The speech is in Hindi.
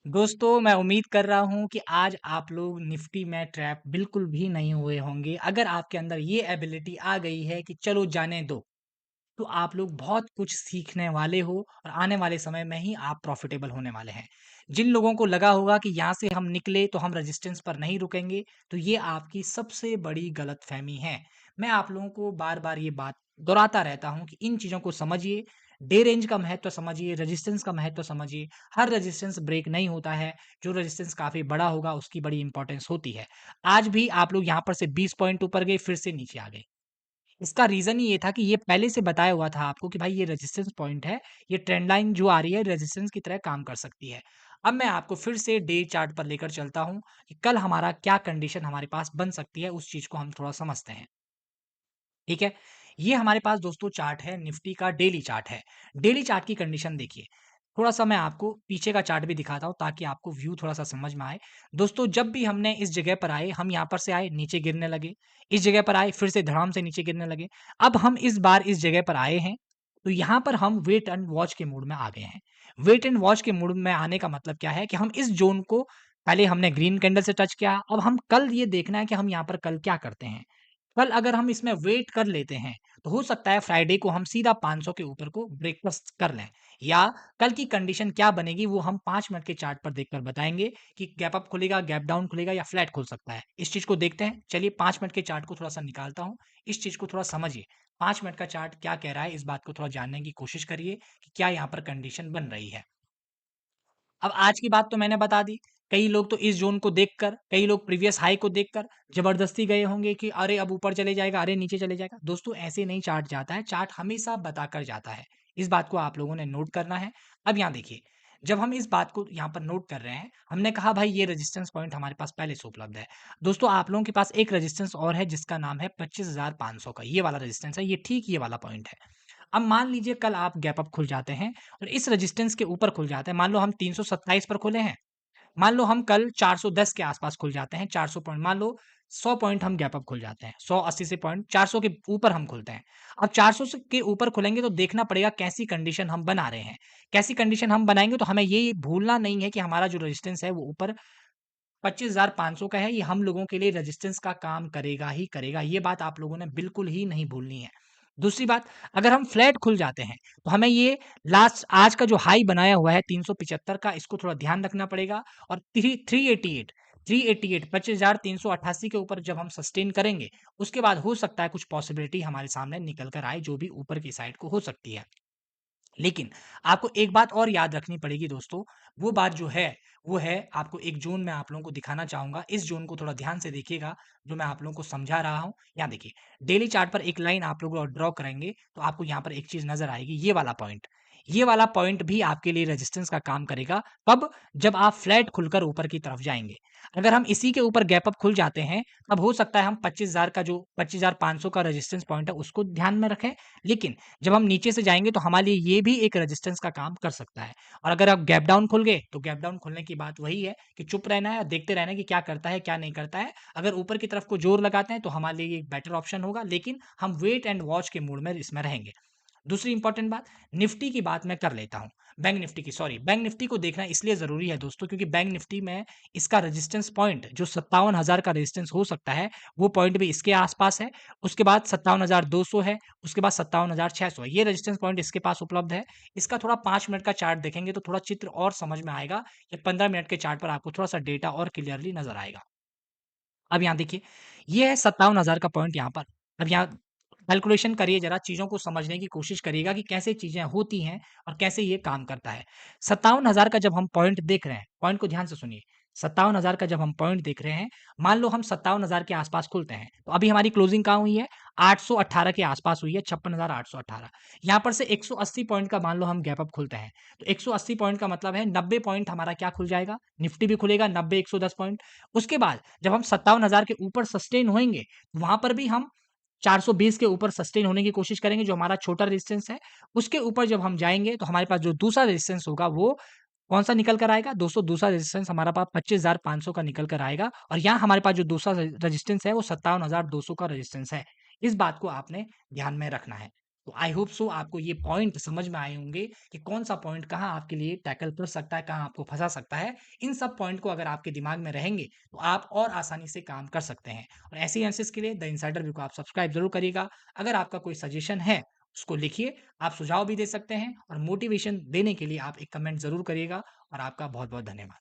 दोस्तों, मैं उम्मीद कर रहा हूँ कि आज आप लोग निफ्टी में ट्रैप बिल्कुल भी नहीं हुए होंगे। अगर आपके अंदर ये एबिलिटी आ गई है कि चलो जाने दो, तो आप लोग बहुत कुछ सीखने वाले हो और आने वाले समय में ही आप प्रॉफिटेबल होने वाले हैं। जिन लोगों को लगा होगा कि यहाँ से हम निकले तो हम रेजिस्टेंस पर नहीं रुकेंगे, तो ये आपकी सबसे बड़ी गलतफ़हमी है। मैं आप लोगों को बार-बार ये बात दोहराता रहता हूँ कि इन चीज़ों को समझिए, डे रेंज का महत्व समझिए, रेजिस्टेंस का महत्व समझिए। हर रेजिस्टेंस ब्रेक नहीं होता है, जो रेजिस्टेंस काफ़ी बड़ा होगा उसकी बड़ी इंपॉर्टेंस होती है। आज भी आप लोग यहाँ पर से 20 पॉइंट ऊपर गए, फिर से नीचे आ गए। इसका रीज़न ही ये था कि ये पहले से बताया हुआ था आपको कि भाई ये रेजिस्टेंस पॉइंट है, ये ट्रेंड लाइन जो आ रही है रेजिस्टेंस की तरह काम कर सकती है। अब मैं आपको फिर से डे चार्ट पर लेकर चलता हूँ कि कल हमारा क्या कंडीशन हमारे पास बन सकती है, उस चीज़ को हम थोड़ा समझते हैं। ठीक है? ये हमारे पास दोस्तों चार्ट है, निफ्टी का डेली चार्ट है। डेली चार्ट की कंडीशन देखिए, थोड़ा-सा मैं आपको पीछे का चार्ट भी दिखाता हूँ ताकि आपको व्यू थोड़ा-सा समझ में आए। दोस्तों जब भी हमने इस जगह पर आए, हम यहाँ पर से आए, नीचे गिरने लगे। इस जगह पर आए, फिर से धड़ाम से नीचे गिरने लगे। अब हम इस बार इस जगह पर आए हैं, तो यहाँ पर हम वेट एंड वॉच के मूड में आ गए हैं। वेट एंड वॉच के मूड में आने का मतलब क्या है कि हम इस ज़ोन को पहले हमने ग्रीन कैंडल से टच किया, अब हम कल ये देखना है कि हम यहाँ पर कल क्या करते हैं। कल अगर हम इसमें वेट कर लेते हैं, तो हो सकता है फ्राइडे को हम सीधा 500 के ऊपर को ब्रेकफास्ट कर लें या कल की कंडीशन क्या बनेगी वो हम 5 मिनट के चार्ट पर देखकर बताएँगे कि गैप अप खुलेगा, गैप डाउन खुलेगा या फ्लैट खुल सकता है। इस चीज़ को देखते हैं। चलिए 5 मिनट के चार्ट को थोड़ा-सा निकालता हूँ। इस चीज़ को थोड़ा समझिए। 5 मिनट का चार्ट क्या कह रहा है, इस बात को थोड़ा जानने की कोशिश करिए कि क्या यहाँ पर कंडीशन बन रही है। अब आज की बात तो मैंने बता दी। कई लोग तो इस ज़ोन को देखकर, कई लोग प्रीवियस हाई को देखकर ज़बरदस्ती गए होंगे कि अरे अब ऊपर चले जाएगा, अरे नीचे चले जाएगा। दोस्तों ऐसे नहीं चार्ट जाता है, चार्ट हमेशा बताकर जाता है। इस बात को आप लोगों ने नोट करना है। अब यहाँ देखिए, जब हम इस बात को यहाँ पर नोट कर रहे हैं, हमने कहा भाई ये रेजिस्टेंस पॉइंट हमारे पास पहले से उपलब्ध है। दोस्तों आप लोगों के पास एक रेजिस्टेंस और है जिसका नाम है 25,500 का, ये वाला रेजिस्टेंस है, ये ठीक ये वाला पॉइंट है। अब मान लीजिए कल आप गैप अप खुल जाते हैं और इस रेजिस्टेंस के ऊपर खुल जाते हैं। मान लो हम 327 पर खुले हैं। मान लो हम कल 410 के आसपास खुल जाते हैं, 400 पॉइंट मान लो 100 पॉइंट हम गैप अप खुल जाते हैं। 180 से पॉइंट 400 के ऊपर हम खुलते हैं। अब 400 से के ऊपर खुलेंगे तो देखना पड़ेगा कैसी कंडीशन हम बना रहे हैं। कैसी कंडीशन हम बनाएँगे तो हमें ये भूलना नहीं है कि हमारा जो रेजिस्टेंस है वो ऊपर 25,500 का है। ये हम लोगों के लिए रेजिस्टेंस का काम करेगा ही करेगा। ये बात आप लोगों ने बिल्कुल ही नहीं भूलनी है। दूसरी बात, अगर हम फ्लैट खुल जाते हैं, तो हमें ये लास्ट आज का जो हाई बनाया हुआ है 375 का, इसको थोड़ा ध्यान रखना पड़ेगा और 388 25,388 के ऊपर जब हम सस्टेन करेंगे, उसके बाद हो सकता है कुछ पॉसिबिलिटी हमारे सामने निकल कर आए, जो भी ऊपर की साइड को हो सकती है। लेकिन आपको एक बात और याद रखनी पड़ेगी दोस्तों, वो बात जो है, वो है आपको एक ज़ोन मैं आप लोगों को दिखाना चाहूँगा। इस ज़ोन को थोड़ा ध्यान से देखिएगा, जो मैं आप लोगों को समझा रहा हूँ। यहाँ देखिए, डेली चार्ट पर एक लाइन आप लोग ड्रॉ करेंगे, तो आपको यहाँ पर एक चीज़ नज़र आएगी, ये वाला पॉइंट। ये वाला पॉइंट भी आपके लिए रेजिस्टेंस का काम करेगा। कब? जब आप फ्लैट खुलकर ऊपर की तरफ जाएँगे। अगर हम इसी के ऊपर गैप अप खुल जाते हैं, तब हो सकता है हम 25,000 का जो 25,500 का रेजिस्टेंस पॉइंट है, उसको ध्यान में रखें। लेकिन जब हम नीचे से जाएँगे तो हमारे लिए ये भी एक रेजिस्टेंस का काम कर सकता है। और अगर आप गैप डाउन खुल गए, तो गैप डाउन खुलने की बात वही है कि चुप रहना है और देखते रहना है कि क्या करता है, क्या नहीं करता है। अगर ऊपर की तरफ को ज़ोर लगाते हैं, तो हमारे लिए ये एक बेटर ऑप्शन होगा, लेकिन हम वेट एंड वॉच के मूड में इसमें रहेंगे। दूसरी इंपॉर्टेंट बात, निफ्टी की बात मैं कर लेता हूँ। बैंक निफ्टी की सॉरी, बैंक निफ्टी को देखना इसलिए ज़रूरी है दोस्तों क्योंकि बैंक निफ्टी में इसका रेजिस्टेंस पॉइंट जो 57,000 का रेजिस्टेंस हो सकता है, वो पॉइंट भी इसके आस-पास है। उसके बाद 57,200 है, उसके बाद 57,600 है। ये रेजिस्टेंस पॉइंट इसके पास उपलब्ध है। इसका थोड़ा 5 मिनट का चार्ट देखेंगे तो थोड़ा चित्र और समझ में आएगा या 15 मिनट के चार्ट पर आपको थोड़ा-सा डेटा और क्लियरली नज़र आएगा। अब यहाँ देखिए, ये है 57,000 का पॉइंट यहाँ पर। अब यहाँ कैलकुलेशन करिए ज़रा, चीज़ों को समझने की कोशिश करिएगा कि कैसे चीज़ें होती हैं और कैसे ये काम करता है। 57,000 का जब हम पॉइंट देख रहे हैं, पॉइंट को ध्यान से सुनिए। 57,000 का जब हम पॉइंट देख रहे हैं, मान लो हम 57,000 के आस-पास खुलते हैं, तो अभी हमारी क्लोजिंग कहाँ हुई है? 818 के आस-पास हुई है, 56,818। यहाँ पर से 180 पॉइंट का मान लो हम गैप अप खुलते हैं, तो 180 पॉइंट का मतलब है 90 पॉइंट हमारा क्या खुल जाएगा? निफ्टी भी खुलेगा 90, 110 पॉइंट। उसके बाद जब हम 57,000 के ऊपर सस्टेन होएँगे, वहाँ पर भी हम 420 के ऊपर सस्टेन होने की कोशिश करेंगे जो हमारा छोटा रेजिस्टेंस है। उसके ऊपर जब हम जाएँगे तो हमारे पास जो दूसरा रेजिस्टेंस होगा वो कौन-सा निकल कर आएगा? दोस्तों दूसरा रेजिस्टेंस हमारा पास 25,500 का निकल कर आएगा और यहाँ हमारे पास जो दूसरा रेजिस्टेंस है वो 57,200 का रेजिस्टेंस है। इस बात को आपने ध्यान में रखना है। तो आई होप सो आपको ये पॉइंट समझ में आए होंगे कि कौन-सा पॉइंट कहाँ आपके लिए टैकल कर सकता है, कहाँ आपको फँसा सकता है। इन सब पॉइंट को अगर आपके दिमाग में रहेंगे, तो आप और आसानी से काम कर सकते हैं। और ऐसे ही एनालिसिस के लिए द इनसाइडर व्यू को आप सब्सक्राइब ज़रूर करिएगा। अगर आपका कोई सजेशन है, उसको लिखिए, आप सुझाव भी दे सकते हैं और मोटिवेशन देने के लिए आप एक कमेंट ज़रूर करिएगा और आपका बहुत-बहुत धन्यवाद।